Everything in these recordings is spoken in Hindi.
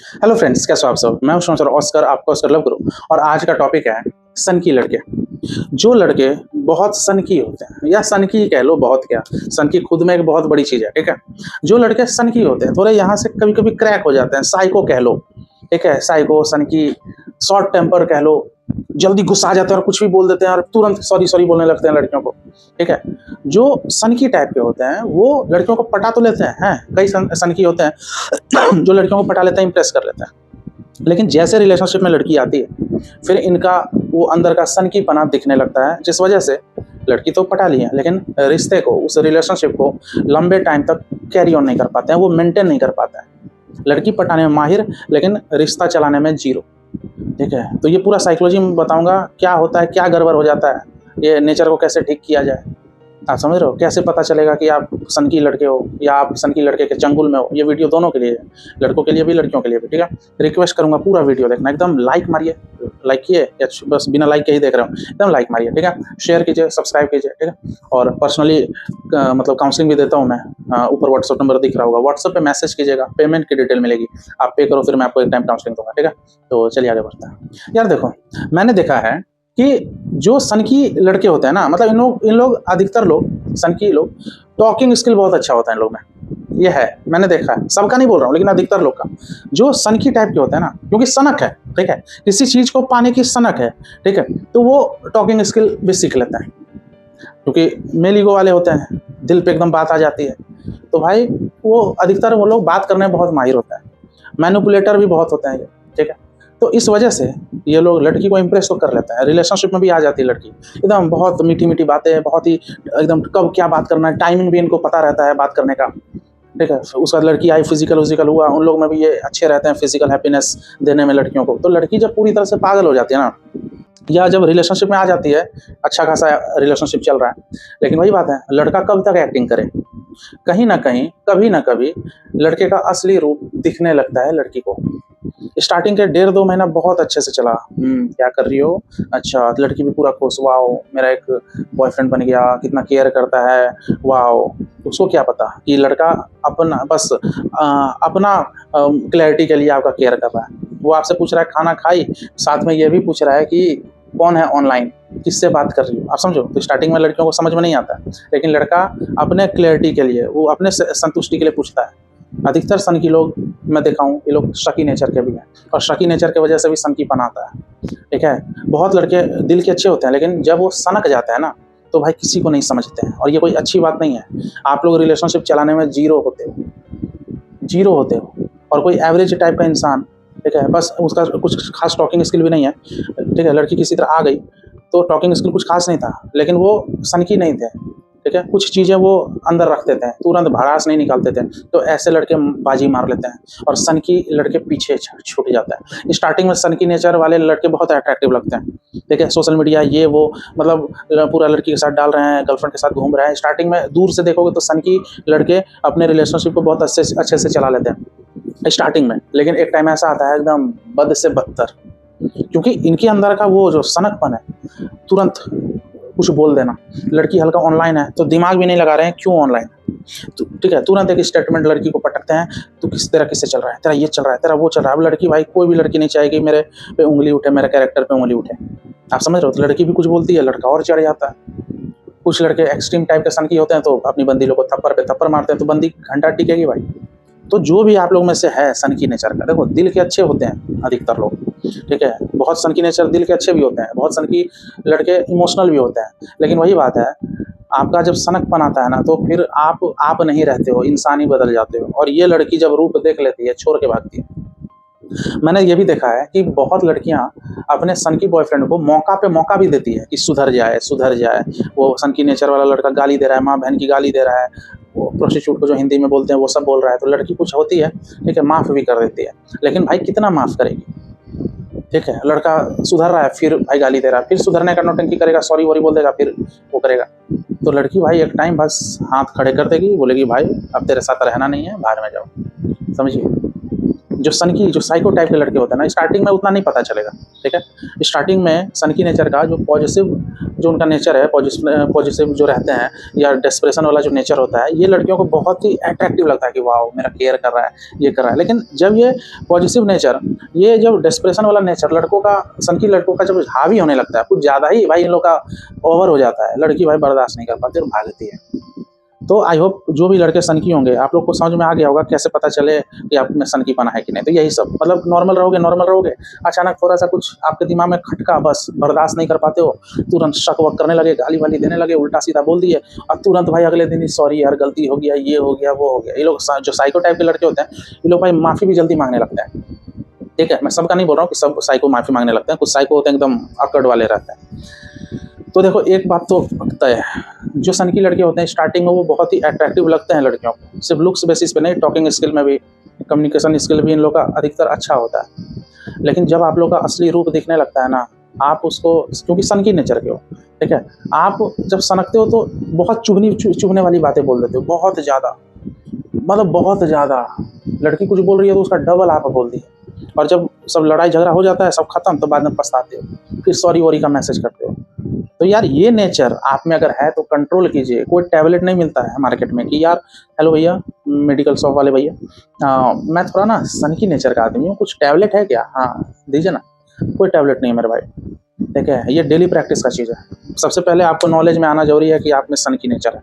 हेलो फ्रेंड्स, कैसे हो आप सब। मैं हूं सर ऑस्कर, आपका ऑस्कर लव करूं। और आज का टॉपिक है सन की लड़के। जो लड़के बहुत सन की होते हैं, या सन की कह लो, बहुत क्या, सन की खुद में एक बहुत बड़ी चीज है, ठीक है। जो लड़के सन की होते हैं, थोड़े यहाँ से कभी कभी क्रैक हो जाते हैं, साइको कह लो, ठीक है। साइको, सन की, शॉर्ट टेम्पर कह लो, जल्दी गुस्सा आ जाते हैं और कुछ भी बोल देते हैं और तुरंत सॉरी सॉरी बोलने लगते हैं लड़कियों को, ठीक है। जो सन की टाइप के होते हैं वो लड़कियों को पटा तो लेते हैं, कई सन की होते हैं जो लड़कियों को पटा लेते हैं, इंप्रेस कर लेते हैं। लेकिन जैसे रिलेशनशिप में लड़की आती है, फिर इनका वो अंदर का सन की पना दिखने लगता है, जिस वजह से लड़की तो पटा ली है, लेकिन रिश्ते को, उस रिलेशनशिप को लंबे टाइम तक कैरी ऑन नहीं कर पाते हैं, वो मेंटेन नहीं कर पाते हैं। लड़की पटाने में माहिर, लेकिन रिश्ता चलाने में जीरो, ठीक है। तो ये पूरा साइकोलॉजी में बताऊंगा, क्या होता है, क्या गड़बड़ हो जाता है, ये नेचर को कैसे ठीक किया जाए। आप समझ रहे हो, कैसे पता चलेगा कि आप सन की लड़के हो या आप सन की लड़के के चंगुल में हो। ये वीडियो दोनों के लिए है, लड़कों के लिए भी, लड़कियों के लिए भी, ठीक है। रिक्वेस्ट करूंगा पूरा वीडियो देखना, एकदम लाइक मारिए, लाइक किए या बस बिना लाइक के ही देख रहे हो, एकदम लाइक मारिए, ठीक है। शेयर कीजिए, सब्सक्राइब कीजिए, ठीक है। और पर्सनली मतलब काउंसलिंग भी देता हूँ मैं, ऊपर व्हाट्सअप नंबर दिख रहा होगा, व्हाट्सअप पे मैसेज कीजिएगा, पेमेंट की डिटेल मिलेगी, आप पे करो, फिर मैं आपको एक टाइम काउंसलिंग दूंगा, ठीक है। तो चलिए आगे बढ़ते हैं। यार देखो, मैंने देखा है कि जो सन की लड़के होते हैं ना, मतलब इन लोग अधिकतर लोग, सन की लोग, टॉकिंग स्किल बहुत अच्छा होता है इन लोग में। ये है, मैंने देखा है, सबका नहीं बोल रहा हूँ, लेकिन अधिकतर लोग का। जो सन की टाइप के होते हैं ना, क्योंकि सनक है, ठीक है, किसी चीज को पाने की सनक है, ठीक है, तो वो टॉकिंग स्किल भी सीख लेते हैं, क्योंकि मेल ईगो वाले होते हैं, दिल पे एकदम बात आ जाती है। तो भाई वो अधिकतर वो लोग बात करने में बहुत माहिर होते हैं, मैनिपुलेटर भी बहुत होते हैं ये, ठीक है। तो इस वजह से ये लोग लड़की को इम्प्रेस तो कर लेते हैं, रिलेशनशिप में भी आ जाती है लड़की, एकदम बहुत मीठी मीठी बातें, बहुत ही एकदम कब क्या बात करना है, टाइमिंग भी इनको पता रहता है बात करने का, ठीक है। उसका लड़की आई, फिजिकल हुआ, उन लोग में भी ये अच्छे रहते हैं फिजिकल हैप्पीनेस देने में लड़कियों को। तो लड़की जब पूरी तरह से पागल हो जाती है ना, या जब रिलेशनशिप में आ जाती है, अच्छा खासा रिलेशनशिप चल रहा है, लेकिन वही बात है, लड़का कब तक एक्टिंग करे, कहीं ना कहीं, कभी ना कभी लड़के का असली रूप दिखने लगता है लड़की को। स्टार्टिंग के 1.5-2 महीना बहुत अच्छे से चला, क्या कर रही हो, अच्छा, लड़की भी पूरा खुश, वाओ मेरा एक बॉयफ्रेंड बन गया, कितना केयर करता है, वाओ। उसको क्या पता कि लड़का अपना बस अपना क्लैरिटी के लिए आपका केयर कर रहा है। वो आपसे पूछ रहा है खाना खाई, साथ में ये भी पूछ रहा है कि कौन है ऑनलाइन, किससे बात कर रही हो, आप समझो। तो स्टार्टिंग में लड़कियों को समझ में नहीं आता, लेकिन लड़का अपने क्लैरिटी के लिए, वो अपने संतुष्टि के लिए पूछता है। अधिकतर सन की लोग मैं देखा हूँ, ये लोग शकी नेचर के भी हैं, और शकी नेचर की वजह से भी सनकीपन आता है, ठीक है। बहुत लड़के दिल के अच्छे होते हैं, लेकिन जब वो सनक जाते हैं ना, तो भाई किसी को नहीं समझते हैं, और ये कोई अच्छी बात नहीं है। आप लोग रिलेशनशिप चलाने में जीरो होते हो, जीरो होते हो, और कोई एवरेज टाइप का इंसान, ठीक है, बस उसका कुछ खास टॉकिंग स्किल भी नहीं है, ठीक है। लड़की किसी तरह आ गई तो टॉकिंग स्किल कुछ खास नहीं था, लेकिन वो सनकी नहीं थे, ठीक है। कुछ चीज़ें वो अंदर रखते थे, तुरंत भड़ास नहीं निकालते थे, तो ऐसे लड़के बाजी मार लेते हैं, और सन की लड़के पीछे छूट जाता है। स्टार्टिंग में सन की नेचर वाले लड़के बहुत अट्रैक्टिव लगते हैं, ठीक है। सोशल मीडिया ये वो, मतलब पूरा लड़की के साथ डाल रहे हैं, गर्लफ्रेंड के साथ घूम रहे हैं। स्टार्टिंग में दूर से देखोगे तो सन की लड़के अपने रिलेशनशिप को बहुत अच्छे से चला लेते हैं स्टार्टिंग में, लेकिन एक टाइम ऐसा आता है एकदम बद से बदतर, क्योंकि इनके अंदर का वो जो सनकपन है, तुरंत कुछ बोल देना। लड़की हल्का ऑनलाइन है तो दिमाग भी नहीं लगा रहे हैं क्यों ऑनलाइन, तो ठीक है, तुरंत एक स्टेटमेंट लड़की को पटकते हैं, तो किससे चल रहा है, तेरा ये चल रहा है, तेरा वो चल रहा है। अब लड़की, भाई कोई भी लड़की नहीं चाहेगी मेरे पे उंगली उठे, मेरे कैरेक्टर पे उंगली उठे, आप समझ रहे हो। तो लड़की भी कुछ बोलती है, लड़का और चढ़ जाता है। कुछ लड़के एक्सट्रीम टाइप के सन की होते हैं, तो अपनी बंदी लोग को थप्पड़ पे थप्पड़ मारते हैं, तो बंदी घंटा टिकेगी भाई। तो जो भी आप लोग में से है सन की नेचर का, देखो दिल के अच्छे होते हैं अधिकतर लोग, ठीक है। बहुत सन की नेचर दिल के अच्छे भी होते हैं, बहुत सन की लड़के इमोशनल भी होते हैं, लेकिन वही बात है, आपका जब सनकपन आता है ना, तो फिर आप नहीं रहते हो, इंसान ही बदल जाते हो। और ये लड़की जब रूप देख लेती है, छोड़ के भागती है। मैंने ये भी देखा है कि बहुत लड़कियां अपने सन की बॉयफ्रेंड को मौका भी देती है कि सुधर जाए। वो सन की नेचर वाला लड़का गाली दे रहा है, माँ बहन की गाली दे रहा है, वो प्रोस्टिट्यूट को जो हिंदी में बोलते हैं वो सब बोल रहा है, तो लड़की कुछ होती है, ठीक है, माफ़ भी कर देती है। लेकिन भाई कितना माफ़ करेगी, ठीक है। लड़का सुधर रहा है, फिर भाई गाली दे रहा है, फिर सुधरने का नौटंकी करेगा, सॉरी वॉरी बोल देगा, फिर वो करेगा। तो लड़की भाई एक टाइम बस हाथ खड़े कर देगी, बोलेगी भाई अब तेरे साथ रहना नहीं है, बाहर में जाओ, समझिए। जो सन की, जो साइको टाइप के लड़के होते हैं ना, स्टार्टिंग में उतना नहीं पता चलेगा, ठीक है। स्टार्टिंग में सन की नेचर का जो जो उनका नेचर है पॉजिटिव जो रहते हैं या डेस्परेशन वाला जो नेचर होता है, ये लड़कियों को बहुत ही अट्रैक्टिव लगता है कि वाओ मेरा केयर कर रहा है, ये कर रहा है। लेकिन जब ये पॉजिटिव नेचर, ये जब डेस्परेशन वाला नेचर लड़कों का, सनकी लड़कों का जब हावी होने लगता है, कुछ ज़्यादा ही भाई इन लोग का ओवर हो जाता है, लड़की भाई बर्दाश्त नहीं कर पाती और भागती है। तो आई होप जो भी लड़के सनकी होंगे, आप लोग को समझ में आ गया होगा कैसे पता चले कि आप में सनकीपना है कि नहीं। तो यही सब, मतलब नॉर्मल रहोगे, अचानक थोड़ा सा कुछ आपके दिमाग में खटका, बस बर्दाश्त नहीं कर पाते हो, तुरंत शक वक करने लगे, गाली वाली देने लगे, उल्टा सीधा बोल दिए, और तुरंत भाई अगले दिन ही सॉरी यार गलती हो गया, ये हो गया, वो हो गया। ये लोग जो साइको टाइप के लड़के होते हैं, ये लोग भाई माफ़ी भी जल्दी मांगने लगते हैं। ठीक है, मैं सबका नहीं बोल रहा हूँ कि सब साइको माफ़ी मांगने लगते हैं, कुछ साइको होते हैं एकदम अकड़ वाले रहते हैं। तो देखो एक बात तो तय है, जो सनकी लड़के होते हैं स्टार्टिंग में वो बहुत ही अट्रैक्टिव लगते हैं लड़कियों को, सिर्फ लुक्स बेसिस पे नहीं, टॉकिंग स्किल में भी, कम्युनिकेशन स्किल भी इन लोग का अधिकतर अच्छा होता है। लेकिन जब आप लोग का असली रूप दिखने लगता है ना, आप उसको, क्योंकि सनकी नेचर के हो, ठीक है, आप जब सनकते हो तो बहुत चुभने वाली बातें बोल देते हो, बहुत ज़्यादा, मतलब बहुत ज़्यादा। लड़की कुछ बोल रही है तो उसका डबल आप बोल दिए, और जब सब लड़ाई झगड़ा हो जाता है, सब खत्म, तो बाद में पछताते हो, फिर सॉरी वॉरी का मैसेज करते हो। तो यार ये नेचर आप में अगर है तो कंट्रोल कीजिए। कोई टैबलेट नहीं मिलता है मार्केट में कि यार हेलो भैया, मेडिकल शॉप वाले भैया, मैं थोड़ा ना सनकी नेचर का आदमी हूँ, कुछ टैबलेट है क्या, हाँ दीजिए ना। कोई टैबलेट नहीं है मेरे भाई, ठीक है, ये डेली प्रैक्टिस का चीज़ है। सबसे पहले आपको नॉलेज में आना जरूरी है कि आप में सनकी नेचर है,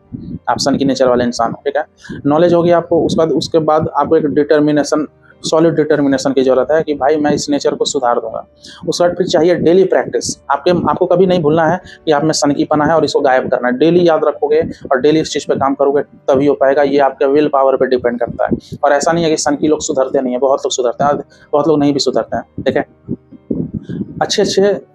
आप सनकी नेचर वाले इंसान हो, ठीक है। नॉलेज होगी आपको, उसके बाद आपको एक डिटर्मिनेशन, सॉलिड डिटर्मिनेशन की जरूरत है कि भाई मैं इस नेचर को सुधार दूंगा। उसके बाद फिर चाहिए डेली प्रैक्टिस। आपको कभी नहीं भूलना है कि आप में सनकीपना है और इसको गायब करना है। डेली याद रखोगे और डेली इस चीज़ पे काम करोगे तभी हो पाएगा। ये आपके विल पावर पे डिपेंड करता है। और ऐसा नहीं है कि सनकी लोग सुधरते नहीं है, बहुत लोग सुधरते हैं, बहुत लोग नहीं भी सुधरते हैं, ठीक है। अच्छे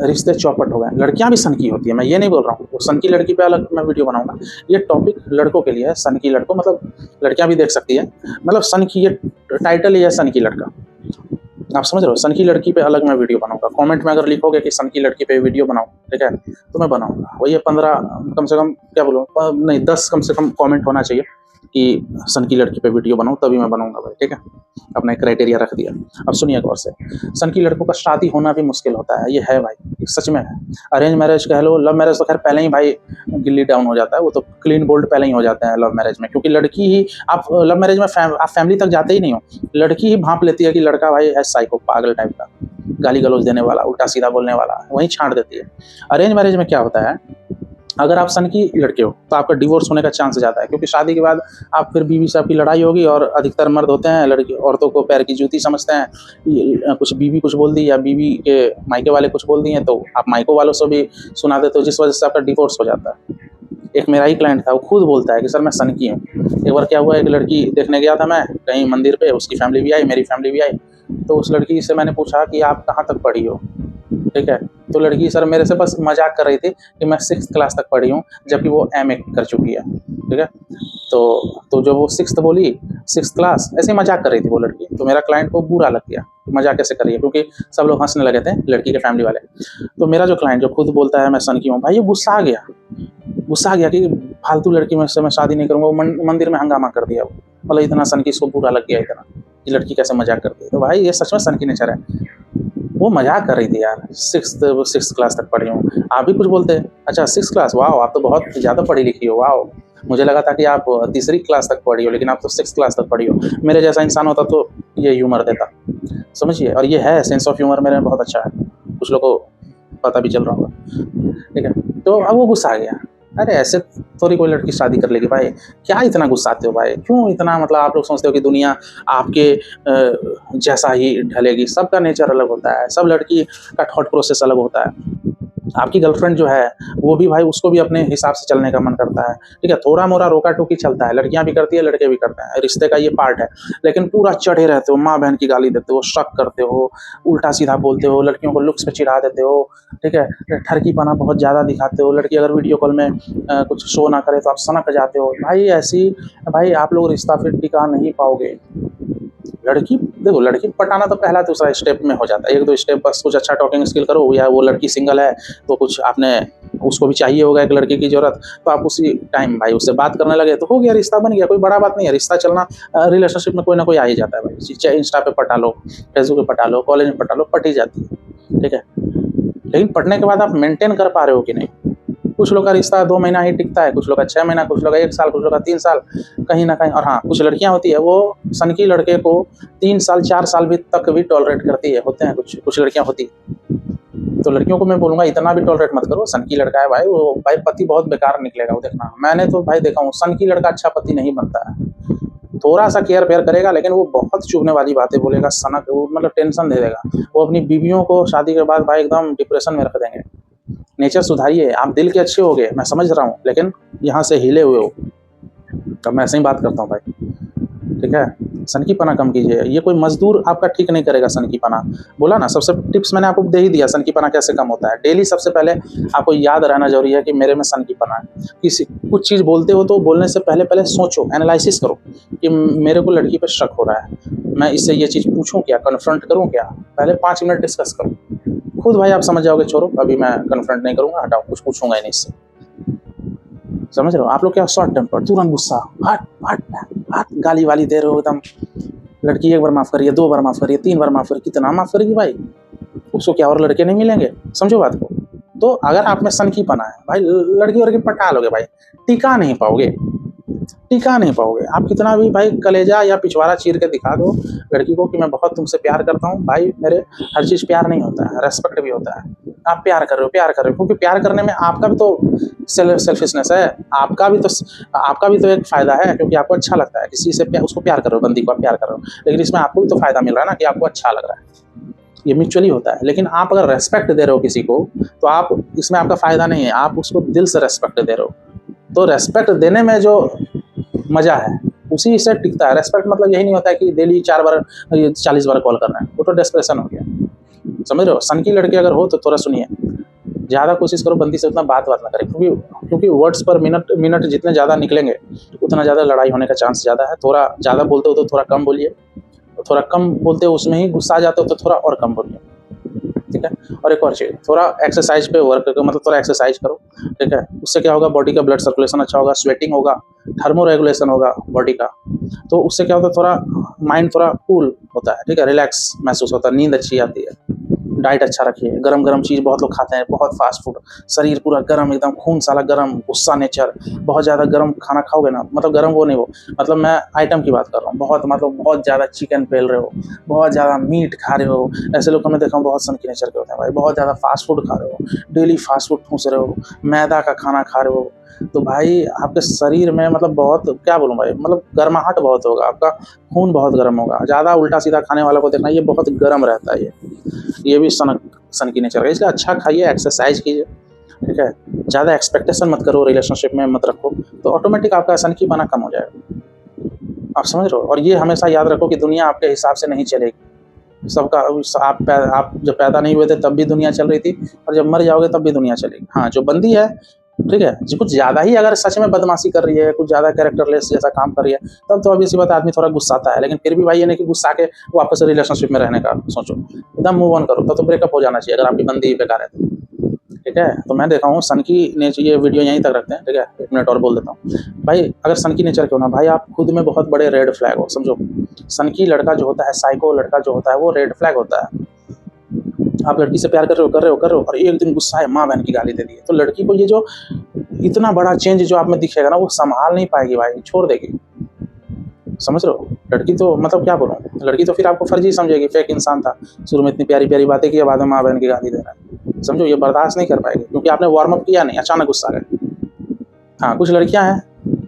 रिश्ते चौपट हो गए। लड़कियां भी सनकी होती है, मैं ये नहीं बोल रहा हूँ, वो सनकी लड़की पे अलग मैं वीडियो बनाऊंगा। ये टॉपिक लड़कों के लिए है, सनकी लड़कों, मतलब लड़कियां भी देख सकती है, मतलब सनकी, ये टाइटल ही है सनकी लड़का, आप समझ रहे हो। सनकी लड़की पे अलग मैं वीडियो बनाऊंगा। कमेंट में अगर लिखोगे कि सनकी लड़की पे वीडियो बनाओ, ठीक है, तो मैं बनाऊंगा। वही 15 कम से कम, क्या बोलूँ, नहीं 10 कम से कम कमेंट होना चाहिए कि सनकी लड़की पे वीडियो बनाऊं, तभी मैं बनाऊंगा भाई, ठीक है। अपना एक क्राइटेरिया रख दिया। अब सुनिए गौर से, सनकी लड़कों का शादी होना भी मुश्किल होता है, ये है भाई, सच में है। अरेंज मैरिज कह लो, लव मैरिज तो खैर पहले ही भाई गिल्ली डाउन हो जाता है, वो तो क्लीन बोल्ड पहले ही हो जाते हैं लव मैरिज में, क्योंकि लड़की ही, आप लव मैरिज में आप फैमिली तक जाते ही नहीं हो, लड़की ही भांप लेती है कि लड़का भाई है साइको, पागल टाइप का, गाली गलौज देने वाला, उल्टा सीधा बोलने वाला, वहीं छांट देती है। अरेंज मैरिज में क्या होता है, अगर आप सनकी लड़के हो तो आपका डिवोर्स होने का चांस ज़्यादा है, क्योंकि शादी के बाद आप फिर बीवी से आपकी लड़ाई होगी, और अधिकतर मर्द होते हैं लड़की औरतों को पैर की जूती समझते हैं। कुछ बीवी कुछ बोल दी या बीवी के मायके वाले कुछ बोल दिए तो आप मायको वालों से भी सुना देते हो, जिस वजह से आपका डिवोर्स हो जाता है। एक मेरा ही क्लाइंट था, वो खुद बोलता है कि सर मैं सनकी हूँ। एक बार क्या हुआ, एक लड़की देखने गया था मैं कहीं मंदिर पे, उसकी फैमिली भी आई, मेरी फैमिली भी आई। तो उस लड़की से मैंने पूछा कि आप कहाँ तक पढ़ी हो, ठीक है। तो लड़की सर मेरे से बस मजाक कर रही थी कि मैं 6th क्लास तक पढ़ी हूँ, जबकि वो MA कर चुकी है, ठीक है। तो जब वो 6th बोली, 6th क्लास, ऐसे मजाक कर रही थी वो लड़की। तो मेरा क्लाइंट को बुरा लग गया, मजाक कैसे कर रही है, क्योंकि सब लोग हंसने लगे थे, लड़की के फैमिली वाले। तो मेरा जो क्लाइंट जो खुद बोलता है मैं सनकी हूँ, भाई ये गुस्सा आ गया कि फालतू लड़की में से मैं शादी नहीं करूँगा। वो मंदिर में हंगामा कर दिया, वो मतलब इतना सनकी, इसको बुरा लग गया इतना, ये लड़की कैसे मजाक करती है। तो भाई ये सच में सनकी नेचर है। वो मजाक कर रही थी यार, 6th क्लास तक पढ़ी हूँ, आप भी कुछ बोलते हैं। अच्छा 6th क्लास, वाह आप तो बहुत ज़्यादा पढ़ी लिखी हो, वाह मुझे लगा था कि आप 3री क्लास तक पढ़ी हो, लेकिन आप तो 6th क्लास तक पढ़ी हो। मेरे जैसा इंसान होता तो ये ह्यूमर देता, समझिए। और ये है, सेंस ऑफ ह्यूमर मेरे में बहुत अच्छा है, कुछ लोगों को पता भी चल रहा होगा, ठीक है। तो अब वो गुस्सा आ गया, अरे ऐसे थोड़ी कोई लड़की शादी कर लेगी भाई, क्या इतना गुस्साते हो भाई, क्यों इतना, मतलब आप लोग सोचते हो कि दुनिया आपके जैसा ही ढलेगी। सबका नेचर अलग होता है, सब लड़की का थॉट प्रोसेस अलग होता है। आपकी गर्लफ्रेंड जो है वो भी भाई, उसको भी अपने हिसाब से चलने का मन करता है, ठीक है। थोड़ा मोड़ा रोका टोकी चलता है, लड़कियां भी करती है, लड़के भी करते हैं, रिश्ते का ये पार्ट है। लेकिन पूरा चढ़े रहते हो, माँ बहन की गाली देते हो, शक करते हो, उल्टा सीधा बोलते हो, लड़कियों को लुक्स पे चिढ़ा देते हो, ठीक है, ठरकीपना बहुत ज़्यादा दिखाते हो। लड़की अगर वीडियो कॉल में कुछ शो ना करे तो आप सनक जाते हो। भाई आप लोग रिश्ता फिर टिका नहीं पाओगे। लड़की देखो, लड़की पटाना तो पहला दूसरा स्टेप में हो जाता है, 1-2 स्टेप बस कुछ अच्छा टॉकिंग स्किल करो, या वो लड़की सिंगल है तो कुछ आपने, उसको भी चाहिए होगा एक लड़की की ज़रूरत, तो आप उसी टाइम भाई उससे बात करने लगे तो हो गया, रिश्ता बन गया। कोई बड़ा बात नहीं है, रिश्ता चलना, रिलेशनशिप में कोई ना कोई आ ही जाता है भाई, चाहे इंस्टा पे पटा लो, फेसबुक पे पटा लो, कॉलेज में पटा लो, पट ही जाती है, ठीक है। लेकिन पढ़ने के बाद आप मेंटेन कर पा रहे हो कि नहीं, कुछ लोग का रिश्ता 2 महीना ही टिकता है, कुछ लोग का 6 महीना, कुछ लोग का 1 साल, कुछ लोग का 3 साल, कहीं ना कहीं। और हाँ, कुछ लड़कियां होती है वो सनकी लड़के को 3 साल 4 साल भी तक भी टॉलरेट करती है, होते हैं कुछ लड़कियां होती है। तो लड़कियों को मैं बोलूंगा इतना भी टॉलरेट मत करो। सनकी लड़का है भाई, वो भाई पति बहुत बेकार निकलेगा वो, देखना। मैंने तो भाई देखा हूँ, सनकी लड़का अच्छा पति नहीं बनता है। थोड़ा सा केयर फेयर करेगा, लेकिन वो बहुत चुभने वाली बातें बोलेगा, सनक, वो मतलब टेंशन दे देगा। वो अपनी बीवियों को शादी के बाद भाई एकदम डिप्रेशन में रख देंगे। नेचर सुधारिए, आप दिल के अच्छे हो गए, मैं समझ रहा हूँ, लेकिन यहाँ से हिले हुए हो। तब मैं ऐसे ही बात करता हूँ भाई, ठीक है। सनकीपना कम कीजिए, ये कोई मजदूर आपका ठीक नहीं करेगा सनकीपना। बोला ना, सबसे टिप्स मैंने आपको दे ही दिया, सनकीपना कैसे कम होता है। डेली सबसे पहले आपको याद रहना जरूरी है कि मेरे में सनकीपना है। किसी कुछ चीज़ बोलते हो तो बोलने से पहले पहले सोचो, एनालिसिस करो कि मेरे को लड़की पे शक हो रहा है, मैं इससे ये चीज़ पूछूं क्या, कन्फ्रंट करूं क्या। पहले 5 मिनट डिस्कस करो, खुद भाई आप समझ जाओगे। छोड़ो, अभी मैं कन्फ्रंट नहीं करूंगा, हटाओ, कुछ पूछूंगा ही नहीं इससे। समझ रहे हो आप लोग क्या, शॉर्ट टेम्पर, तुरंत गुस्सा, हट हट हट, गाली वाली दे रहे हो एकदम। लड़की 1 बार माफ़ करिए, 2 बार माफ़ करिए, 3 बार माफ़ करिए, कितना माफ़ करेगी भाई, उसको क्या और लड़के नहीं मिलेंगे। समझो बात को। तो अगर आप में सनकीपना है भाई, लड़की पटा लोगे भाई, टिका नहीं पाओगे, टिका नहीं पाओगे। आप कितना भी भाई कलेजा या पिछवाड़ा चीर के दिखा दो लड़की को कि मैं बहुत तुमसे प्यार करता हूँ, भाई मेरे हर चीज़ प्यार नहीं होता है, रेस्पेक्ट भी होता है। आप प्यार कर रहे हो क्योंकि प्यार करने में आपका भी तो सेल्फिशनेस है, आपका भी तो एक फ़ायदा है, क्योंकि आपको अच्छा लगता है किसी से उसको प्यार कर रहे हो, बंदी को आप प्यार कर रहे हो, लेकिन इसमें आपको भी तो फ़ायदा मिल रहा है ना कि आपको अच्छा लग रहा है, ये म्यूचुअली होता है। लेकिन आप अगर रेस्पेक्ट दे रहे हो किसी को, तो आप इसमें आपका फ़ायदा नहीं है, आप उसको दिल से रेस्पेक्ट दे रहे हो। तो रेस्पेक्ट देने में जो मज़ा है उसी से टिकता है। रेस्पेक्ट मतलब यही नहीं होता है कि डेली 4 बार 40 बार कॉल करना है, वो तो डेस्परेशन हो गया। समझ रहे हो। सनकी लड़के अगर हो तो थोड़ा सुनिए, ज़्यादा कोशिश करो बंदी से उतना बात ना करें, क्योंकि वर्ड्स पर मिनट जितने ज़्यादा निकलेंगे उतना ज़्यादा लड़ाई होने का चांस ज़्यादा है। थोड़ा ज़्यादा बोलते हो तो थोड़ा कम बोलिए, थोड़ा कम बोलते हो उसमें ही गुस्सा आ जाते हो तो थोड़ा और कम बोलिए, ठीक है। और एक और चीज़, थोड़ा एक्सरसाइज पे वर्क करो, मतलब थोड़ा एक्सरसाइज करो, ठीक है। उससे क्या होगा, बॉडी का ब्लड सर्कुलेशन अच्छा होगा, स्वेटिंग होगा, थर्मो रेगुलेशन होगा बॉडी का। तो उससे क्या होता है, थोड़ा माइंड थोड़ा कूल होता है, ठीक है, रिलैक्स महसूस होता है, नींद अच्छी आती है। डाइट अच्छा रखिए, गरम गरम चीज़ बहुत लोग खाते हैं, बहुत फास्ट फूड, शरीर पूरा गरम, एकदम खून साला गरम, गुस्सा नेचर, बहुत ज़्यादा गरम खाना खाओगे ना, मतलब गरम वो नहीं, वो मतलब मैं आइटम की बात कर रहा हूँ, बहुत ज़्यादा चिकन पेल रहे हो, बहुत ज़्यादा मीट खा रहे हो, ऐसे लोग मैं देखा हूँ बहुत सनकी नेचर के होते हैं भाई। बहुत ज़्यादा फास्ट फूड खा रहे हो, डेली फास्ट फूड ठूस रहे हो, मैदा का खाना खा रहे हो, तो भाई आपके शरीर में मतलब बहुत, क्या बोलूँ भाई, मतलब गर्माहट बहुत होगा, आपका खून बहुत गर्म होगा। ज़्यादा उल्टा सीधा खाने वाला को देखना, ये बहुत गर्म रहता है, ये भी सन की नेचर है। इसलिए अच्छा खाइए, एक्सरसाइज कीजिए, ठीक है। ज़्यादा एक्सपेक्टेशन मत करो, रिलेशनशिप में मत रखो, तो ऑटोमेटिक आपका सनकीपना कम हो जाएगा। आप समझ रहे हो। और ये हमेशा याद रखो कि दुनिया आपके हिसाब से नहीं चलेगी। सबका आप जब पैदा नहीं हुए थे तब भी दुनिया चल रही थी, और जब मर जाओगे तब भी दुनिया चलेगी। हाँ, जो बंदी है, ठीक है, जो कुछ ज़्यादा ही अगर सच में बदमाशी कर रही है, कुछ ज़्यादा कैरेक्टरलेस जैसा काम कर रही है, तब तो ऑब्वियस सी बात है आदमी थोड़ा गुस्साता है। लेकिन फिर भी भाई ये नहीं कि गुस्सा के वापस रिलेशनशिप में रहने का सोचो, एकदम मूव ऑन करो, तब तो ब्रेकअप हो जाना चाहिए अगर आपकी बंदी बेकार है तो, ठीक है। तो मैं देखा हूँ सनकी नेचर, ये वीडियो यहीं तक रखते हैं, ठीक है, 1 मिनट और बोल देता हूँ भाई। अगर सनकी नेचर क्यों ना भाई, आप खुद में बहुत बड़े रेड फ्लैग हो, समझो। सनकी लड़का जो होता है, साइको लड़का जो होता है, वो रेड फ्लैग होता है। आप लड़की से प्यार कर रहे हो और एक दिन गुस्सा है, माँ बहन की गाली दे दी, तो लड़की को ये जो इतना बड़ा चेंज जो आप में दिखेगा ना, वो संभाल नहीं पाएगी भाई, छोड़ देगी। समझ रहे हो। लड़की तो मतलब क्या बोलूँ, लड़की तो फिर आपको फर्जी समझेगी, फेक इंसान था, शुरू में इतनी प्यारी प्यारी बातें की, बाद में माँ बहन की गाली दे रहा है। समझो, ये बर्दाश्त नहीं कर पाएगी, क्योंकि आपने वार्म अप किया नहीं, अचानक गुस्सा गए। हाँ, कुछ लड़कियां हैं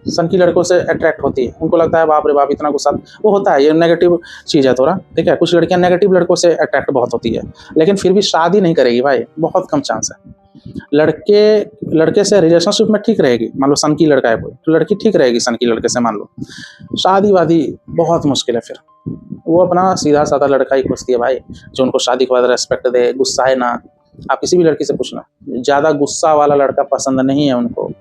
सनकी लड़कों से अट्रैक्ट होती है, उनको लगता है बाप रे बाप इतना गुस्सा, वो होता है, ये नेगेटिव चीज़ है थोड़ा, ठीक है। कुछ लड़कियां नेगेटिव लड़कों से अट्रैक्ट बहुत होती है, लेकिन फिर भी शादी नहीं करेगी भाई, बहुत कम चांस है। लड़के से रिलेशनशिप में ठीक रहेगी, मान लो सनकी लड़का है कोई, तो लड़की ठीक रहेगी सनकी लड़के से, मान लो। शादी वादी बहुत मुश्किल है, फिर वो अपना सीधा साधा लड़का ही खोजती है भाई, जो उनको शादी के बाद रेस्पेक्ट दे, गुस्सा है ना। आप किसी भी लड़की से पूछना, ज़्यादा गुस्सा वाला लड़का पसंद नहीं है उनको,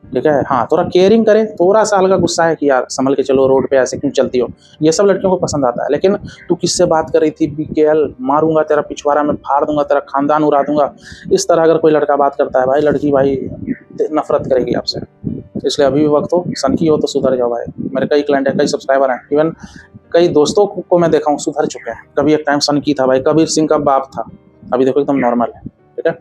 ठीक है। हाँ, थोड़ा केयरिंग करे, थोड़ा सा हल्का गुस्सा है कि यार संभल के चलो, रोड पे ऐसे क्यों चलती हो, ये सब लड़कियों को पसंद आता है। लेकिन तू किससे बात कर रही थी, BKL मारूंगा तेरा पिछवाड़ा में, फाड़ दूंगा तेरा खानदान उड़ा दूंगा, इस तरह अगर कोई लड़का बात करता है भाई, लड़की भाई नफरत करेगी आपसे। इसलिए अभी भी वक्त हो, सनकी हो तो सुधर जाओ भाई। मेरे कई क्लाइंट है, कई सब्सक्राइबर हैं, इवन कई दोस्तों को मैं देखा हूँ सुधर चुके हैं। कभी एक टाइम सनकी था भाई, कबीर सिंह का बाप था, अभी देखो एकदम नॉर्मल है, ठीक है।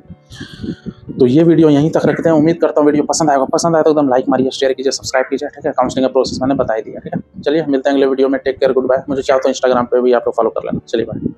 तो ये वीडियो यहीं तक रखते हैं। उम्मीद करता हूँ वीडियो पसंद आएगा। पसंद आया तो एकदम लाइक मारिए, शेयर कीजिए, सब्सक्राइब कीजिए, ठीक है। काउंसलिंग का प्रोसेस मैंने बता ही दिया, ठीक है। चलिए मिलते हैं अगले वीडियो में। Take care, good bye. मुझे चाहो तो इंस्टाग्राम पे भी आप लोग फॉलो कर लेना। चलिए बाय।